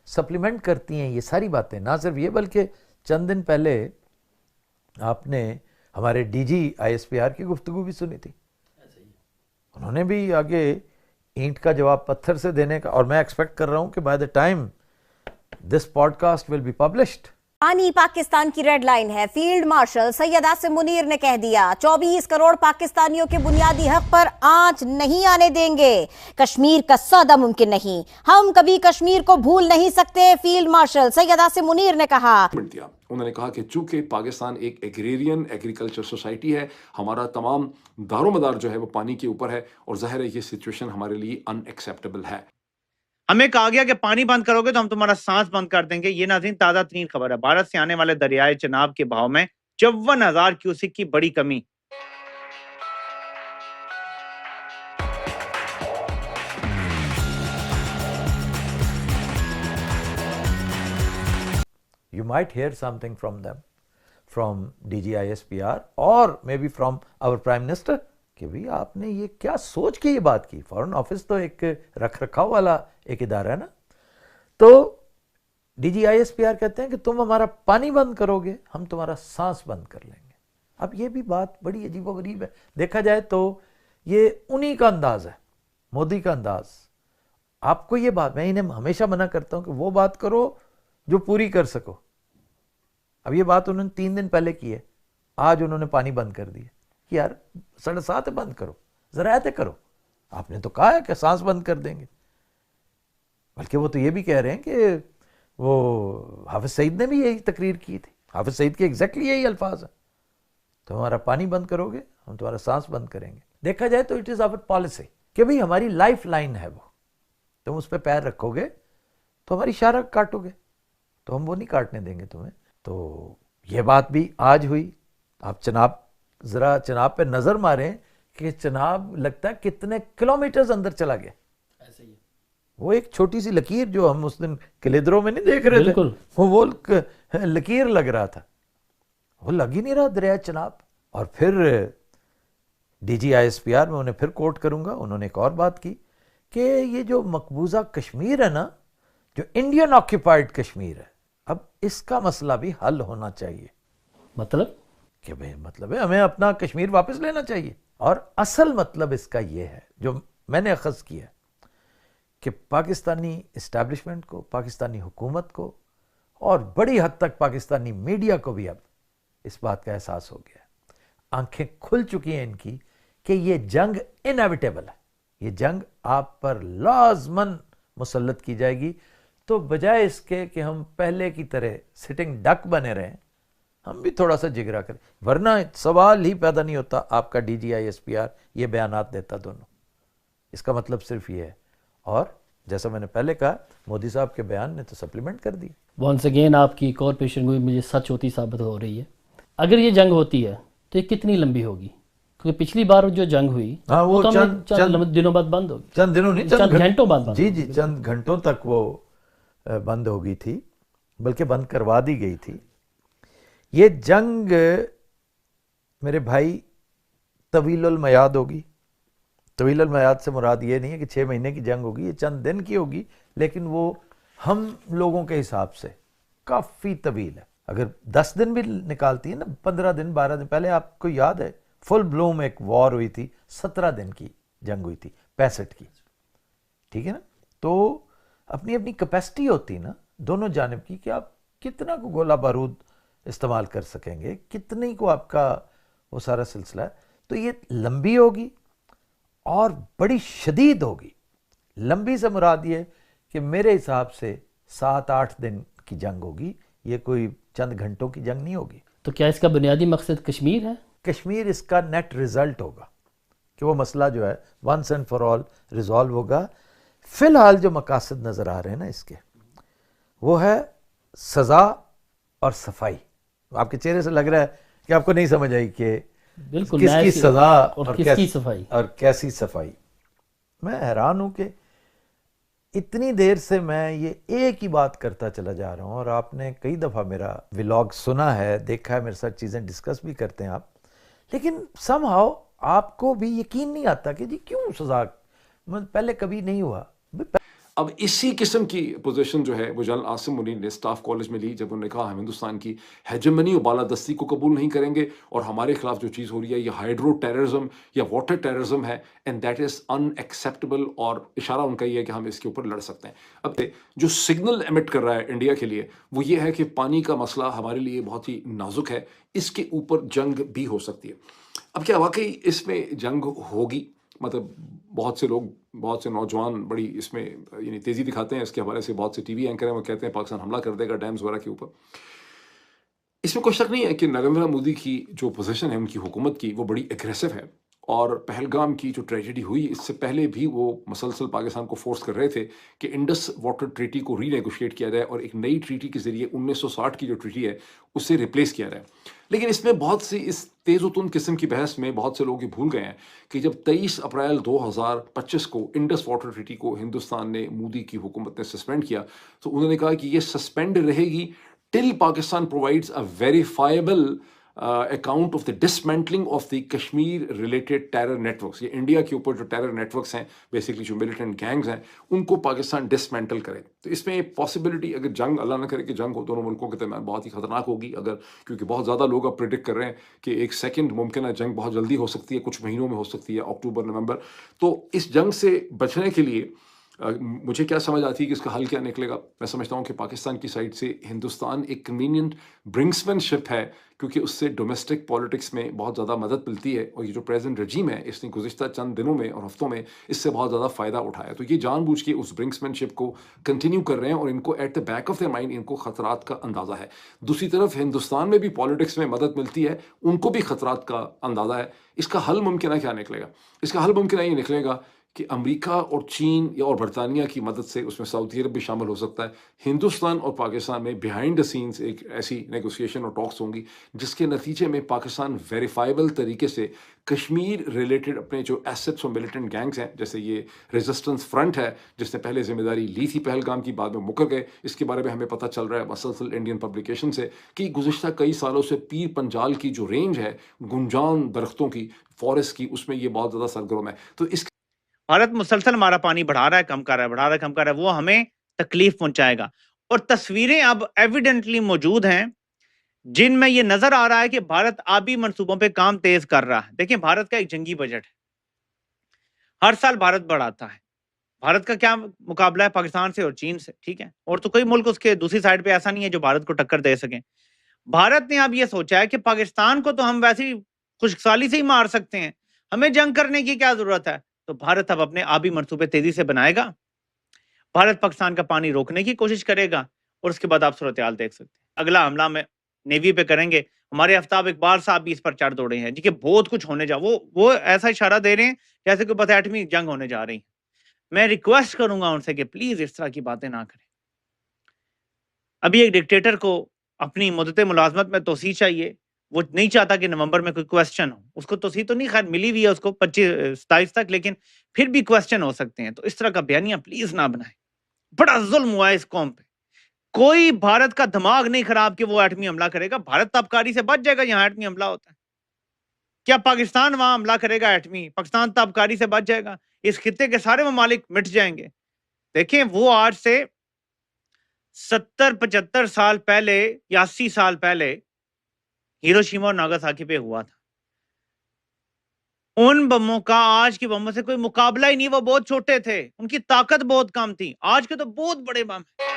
Supplement کرتی ہیں یہ ساری باتیں. نہ صرف یہ بلکہ چند دن پہلے آپ نے ہمارے D G I S P R کی گفتگو بھی سنی تھی. انہوں نے بھی آگے اینٹ کا جواب پتھر سے دینے کا, اور میں ایکسپیکٹ کر رہا ہوں کہ by the time this podcast will be published. پانی پاکستان کی ریڈ لائن ہے. فیلڈ مارشل سید عاصم منیر نے کہہ دیا 24 کروڑ پاکستانیوں کے بنیادی حق پر آنچ نہیں آنے دیں گے. کشمیر کا سودا ممکن نہیں, ہم کبھی کشمیر کو بھول نہیں سکتے. فیلڈ مارشل سید عاصم منیر نے کہا. انہوں نے کہا کہ چونکہ پاکستان ایک ایگریرین ایگریکلچر سوسائٹی ہے, ہمارا تمام دار و مدار جو ہے وہ پانی کے اوپر ہے, اور ظاہر ہے یہ سچویشن ہمارے لیے ان ایکسیپٹیبل ہے. ہمیں کہا گیا کہ پانی بند کرو گے تو ہم تمہارا سانس بند کر دیں گے. یہ ناظرین تازہ ترین خبر ہے. بھارت سے آنے والے دریائے چناب کے بہاؤ میں 54,000 کیوسک کی بڑی کمی. You might hear something from them, from DGISPR or maybe from our Prime Minister کہ بھی آپ نے یہ کیا سوچ کے یہ بات کی. فارن آفس تو ایک رکھ رکھاؤ والا ایک ادارہ ہے نا. تو DGISPR کہتے ہیں کہ تم ہمارا پانی بند کرو گے, ہم تمہارا سانس بند کر لیں گے. اب یہ بھی بات بڑی عجیب و غریب ہے. دیکھا جائے تو یہ انہی کا انداز ہے, مودی کا انداز. آپ کو یہ بات, میں انہیں ہمیشہ منع کرتا ہوں کہ وہ بات کرو جو پوری کر سکو. اب یہ بات انہوں نے 3 دن پہلے کی ہے, آج انہوں نے پانی بند کر دیا. یار 7:30 بند کرو, ذرائع کرو. آپ نے تو کہا ہے کہ سانس بند کر دیں گے. بلکہ وہ تو یہ بھی کہہ رہے ہیں کہ وہ حافظ سعید نے بھی یہی تقریر کی تھی. حافظ سعید کے ایگزیکٹلی یہی الفاظ ہیں, تو ہمارا پانی بند کرو گے, ہم تمہارا سانس بند کریں گے. دیکھا جائے تو اٹ از آور پالیسی کہ بھئی ہماری لائف لائن ہے وہ, تم اس پہ پیر رکھو گے تو ہماری شاہ کاٹو گے, تو ہم وہ نہیں کاٹنے دیں گے تمہیں. تو یہ بات بھی آج ہوئی. آپ ذرا چناب پہ نظر ماریں کہ چناب لگتا ہے کتنے کلومیٹرز اندر چلا گیا. وہ ایک چھوٹی سی لکیر جو ہم اس دن کلیدروں میں نہیں دیکھ رہے تھے, وہ لکیر لگ رہا تھا, وہ لگ ہی نہیں رہا دریائے چناب. اور پھر DGISPR میں انہیں پھر کوٹ کروں گا, انہوں نے ایک اور بات کی کہ یہ جو مقبوضہ کشمیر ہے نا, جو انڈین آکیپائڈ کشمیر ہے, اب اس کا مسئلہ بھی حل ہونا چاہیے. مطلب کہ بھئی مطلب ہے ہمیں اپنا کشمیر واپس لینا چاہیے. اور اصل مطلب اس کا یہ ہے جو میں نے اخذ کیا کہ پاکستانی اسٹیبلشمنٹ کو, پاکستانی حکومت کو, اور بڑی حد تک پاکستانی میڈیا کو بھی اب اس بات کا احساس ہو گیا ہے, آنکھیں کھل چکی ہیں ان کی کہ یہ جنگ انیویٹیبل ہے, یہ جنگ آپ پر لازماً مسلط کی جائے گی. تو بجائے اس کے کہ ہم پہلے کی طرح سٹنگ ڈک بنے رہیں, ہم بھی تھوڑا سا جگرا کریں. ورنہ سوال ہی پیدا نہیں ہوتا آپ کا DGISPR یہ بیانات دیتا دونوں. اس کا مطلب صرف یہ ہے. اور جیسا میں نے پہلے کہا, مودی صاحب کے بیان نے تو سپلیمنٹ کر دی. وانس اگین آپ کی ایک اور پیشن گوئی مجھے سچ ہوتی ثابت ہو رہی ہے. اگر یہ جنگ ہوتی ہے تو یہ کتنی لمبی ہوگی؟ کیونکہ پچھلی بار جو جنگ ہوئی وہ تو چند دنوں بعد بند ہوگی. چند دنوں نہیں, چند گھنٹوں بعد بند. جی چند گھنٹوں تک وہ بند ہو گئی تھی, بلکہ بند کروا دی گئی تھی. یہ جنگ میرے بھائی طویل المیاد ہوگی. طویل المیاد سے مراد یہ نہیں ہے کہ 6 مہینے کی جنگ ہوگی, یہ چند دن کی ہوگی, لیکن وہ ہم لوگوں کے حساب سے کافی طویل ہے. اگر 10 دن بھی نکالتی ہے نا, 15 دن 12 دن, پہلے آپ کو یاد ہے فل بلوم ایک وار ہوئی تھی, 17 دن کی جنگ ہوئی تھی 65 کی, ٹھیک ہے نا. تو اپنی اپنی کیپیسٹی ہوتی نا دونوں جانب کی کہ آپ کتنا کو گولہ بارود استعمال کر سکیں گے, کتنی کو آپ کا وہ سارا سلسلہ ہے. تو یہ لمبی ہوگی اور بڑی شدید ہوگی. لمبی سے مراد یہ کہ میرے حساب سے 7-8 دن کی جنگ ہوگی, یہ کوئی چند گھنٹوں کی جنگ نہیں ہوگی. تو کیا اس کا بنیادی مقصد کشمیر ہے؟ کشمیر اس کا نیٹ رزلٹ ہوگا کہ وہ مسئلہ جو ہے once and for all resolve ہوگا. فی الحال جو مقاصد نظر آ رہے ہیں نا اس کے, وہ ہے سزا اور صفائی. آپ کے چہرے سے لگ رہا ہے کہ آپ کو نہیں سمجھ آئی کہ بالکل کس کی سزا اور کس کی صفائی اور کیسی صفائی. میں حیران ہوں کہ اتنی دیر سے میں یہ ایک ہی بات کرتا چلا جا رہا ہوں, اور آپ نے کئی دفعہ میرا ولاگ سنا ہے, دیکھا ہے, میرے ساتھ چیزیں ڈسکس بھی کرتے ہیں آپ, لیکن سم ہاؤ آپ کو بھی یقین نہیں آتا کہ جی کیوں سزا, پہلے کبھی نہیں ہوا. اب اسی قسم کی پوزیشن جو ہے وہ جنرل عاصم منیر نے اسٹاف کالج میں لی جب انہوں نے کہا ہم ہندوستان کی ہیجمنی و بالادستی کو قبول نہیں کریں گے اور ہمارے خلاف جو چیز ہو رہی ہے یہ ہائیڈرو ٹیررزم یا واٹر ٹیررزم ہے and that is in acceptable, اور اشارہ ان کا یہ ہے کہ ہم اس کے اوپر لڑ سکتے ہیں۔ اب جو سگنل ایمٹ کر رہا ہے انڈیا کے لیے وہ یہ ہے کہ پانی کا مسئلہ ہمارے لیے بہت ہی نازک ہے، اس کے اوپر جنگ بھی ہو سکتی ہے۔ اب کیا واقعی اس میں جنگ ہوگی؟ مطلب بہت سے لوگ، بہت سے نوجوان بڑی اس میں یعنی تیزی دکھاتے ہیں اس کے حوالے سے، بہت سے ٹی وی اینکر ہیں وہ کہتے ہیں پاکستان حملہ کر دے گا ڈیمز وغیرہ کے اوپر۔ اس میں کوئی شک نہیں ہے کہ نریندر مودی کی جو پوزیشن ہے ان کی حکومت کی وہ بڑی اگریسو ہے، اور پہلگام کی جو ٹریجڈی ہوئی اس سے پہلے بھی وہ مسلسل پاکستان کو فورس کر رہے تھے کہ انڈس واٹر ٹریٹی کو ری نیگوشیٹ کیا جائے اور ایک نئی ٹریٹی کے ذریعے 1960 کی جو ٹریٹی ہے اسے ریپلیس کیا جائے۔ لیکن اس میں بہت سی اس تیز و تند قسم کی بحث میں بہت سے لوگ یہ بھول گئے ہیں کہ جب 23 اپریل 2025 کو انڈس واٹر ٹریٹی کو ہندوستان نے، مودی کی حکومت نے سسپینڈ کیا تو انہوں نے کہا کہ یہ سسپینڈ رہے گی till Pakistan provides a verifiable account of the dismantling of the Kashmir related terror networks. یہ انڈیا کے اوپر جو ٹیرر نیٹورکس ہیں بیسکلی جو ملیٹنٹ گینگز ہیں ان کو پاکستان ڈسمینٹل کرے۔ تو اس میں پاسبلٹی اگر جنگ، اللہ نہ کرے کہ جنگ ہو دونوں ملکوں کے درمیان، بہت ہی خطرناک ہوگی اگر، کیونکہ بہت زیادہ لوگ اب پریڈکٹ کر رہے ہیں کہ ایک سیکنڈ ممکن ہے جنگ بہت جلدی ہو سکتی ہے، کچھ مہینوں میں ہو سکتی ہے، اکتوبر نومبر۔ تو اس جنگ سے بچنے کے لیے مجھے کیا سمجھ آتی ہے کہ اس کا حل کیا نکلے گا؟ میں سمجھتا ہوں کہ پاکستان کی سائڈ سے ہندوستان ایک کنوینئنٹ برنکسمین شپ ہے، کیونکہ اس سے ڈومیسٹک پالیٹکس میں بہت زیادہ مدد ملتی ہے، اور یہ جو پریزنٹ رجیم ہے اس نے گزشتہ چند دنوں میں اور ہفتوں میں اس سے بہت زیادہ فائدہ اٹھایا، تو یہ جان بوجھ کے اس برنکسمین شپ کو کنٹینیو کر رہے ہیں، اور ان کو at the back of the mind ان کو خطرات کا اندازہ ہے۔ دوسری طرف ہندوستان میں بھی پالیٹکس میں مدد ملتی ہے، ان کو بھی خطرات کا اندازہ ہے۔ اس کا حل ممکنہ کیا نکلے گا؟ اس کا حل ممکنہ یہ نکلے گا کہ امریکہ اور چین یا اور برطانیہ کی مدد سے، اس میں سعودی عرب بھی شامل ہو سکتا ہے، ہندوستان اور پاکستان میں بیہائنڈ دا سینس ایک ایسی نیگوسیشن اور ٹاکس ہوں گی جس کے نتیجے میں پاکستان ویریفائبل طریقے سے کشمیر ریلیٹڈ اپنے جو ایسٹس اور ملیٹنٹ گینگز ہیں، جیسے یہ ریزسٹنس فرنٹ ہے جس نے پہلے ذمہ داری لی تھی پہلگام کی، بعد میں مکر گئے، اس کے بارے میں ہمیں پتہ چل رہا ہے مسلسل انڈین پبلیکیشن سے کہ گزشتہ کئی سالوں سے پیر پنجال کی جو رینج ہے گنجان درختوں کی، فارسٹ کی، اس میں یہ بہت زیادہ سرگرم ہے۔ تو اس بھارت مسلسل ہمارا پانی بڑھا رہا ہے، کم کر رہا ہے، بڑھا رہا ہے، کم کر رہا ہے، وہ ہمیں تکلیف پہنچائے گا۔ اور تصویریں اب ایویڈنٹلی موجود ہیں جن میں یہ نظر آ رہا ہے کہ بھارت آبی منصوبوں پہ کام تیز کر رہا ہے۔ دیکھیں بھارت کا ایک جنگی بجٹ ہے، ہر سال بھارت بڑھاتا ہے۔ بھارت کا کیا مقابلہ ہے پاکستان سے اور چین سے، ٹھیک ہے، اور تو کوئی ملک اس کے دوسری سائڈ پہ ایسا نہیں ہے جو بھارت کو ٹکر دے سکیں۔ بھارت نے اب یہ سوچا ہے کہ پاکستان کو تو ہم ویسے ہی خشکسالی سے ہی مار سکتے ہیں، ہمیں جنگ کرنے کی کیا ضرورت ہے؟ تو بھارت اب اپنے آبی منصوبے تیزی سے بنائے گا، بھارت پاکستان کا پانی روکنے کی کوشش کرے گا، اور اس کے بعد آپ صورتحال دیکھ سکتے ہیں۔ اگلا حملہ میں نیوی پہ کریں گے، ہمارے آفتاب اقبال صاحب بھی اس پر چڑھ دوڑے ہیں جی کہ بہت کچھ ہونے جا، وہ ایسا اشارہ دے رہے ہیں جیسے کہ بس ایٹمی جنگ ہونے جا رہی ہے۔ میں ریکویسٹ کروں گا ان سے کہ پلیز اس طرح کی باتیں نہ کریں۔ ابھی ایک ڈکٹیٹر کو اپنی مدت ملازمت میں توسیع چاہیے، وہ نہیں چاہتا کہ نومبر میں کوئی کویسچن ہو، اس کو توسیع تو نہیں خیر ملی ہوئی ہے اس کو 27 تک، لیکن پھر بھی کویسچن ہو سکتے ہیں، تو اس طرح کا بیانیہ پلیز نہ بنائیں۔ بڑا ظلم ہوا ہے اس قوم پہ، کوئی بھارت کا دماغ نہیں خراب کہ وہ ایٹمی حملہ کرے گا، بھارت تابکاری سے بچ جائے گا یہاں ایٹمی حملہ ہوتا ہے، کیا پاکستان وہاں حملہ کرے گا ایٹمی، پاکستان تابکاری سے بچ جائے گا، اس خطے کے سارے ممالک مٹ جائیں گے۔ دیکھیں وہ آج سے 70-75 سال پہلے یا 80 سال پہلے ہیروشیما اور ناگاساکی پہ ہوا تھا، ان بموں کا آج کی بموں سے کوئی مقابلہ ہی نہیں، وہ بہت چھوٹے تھے، ان کی طاقت بہت کم تھی، آج کے تو بہت بڑے بم ہیں۔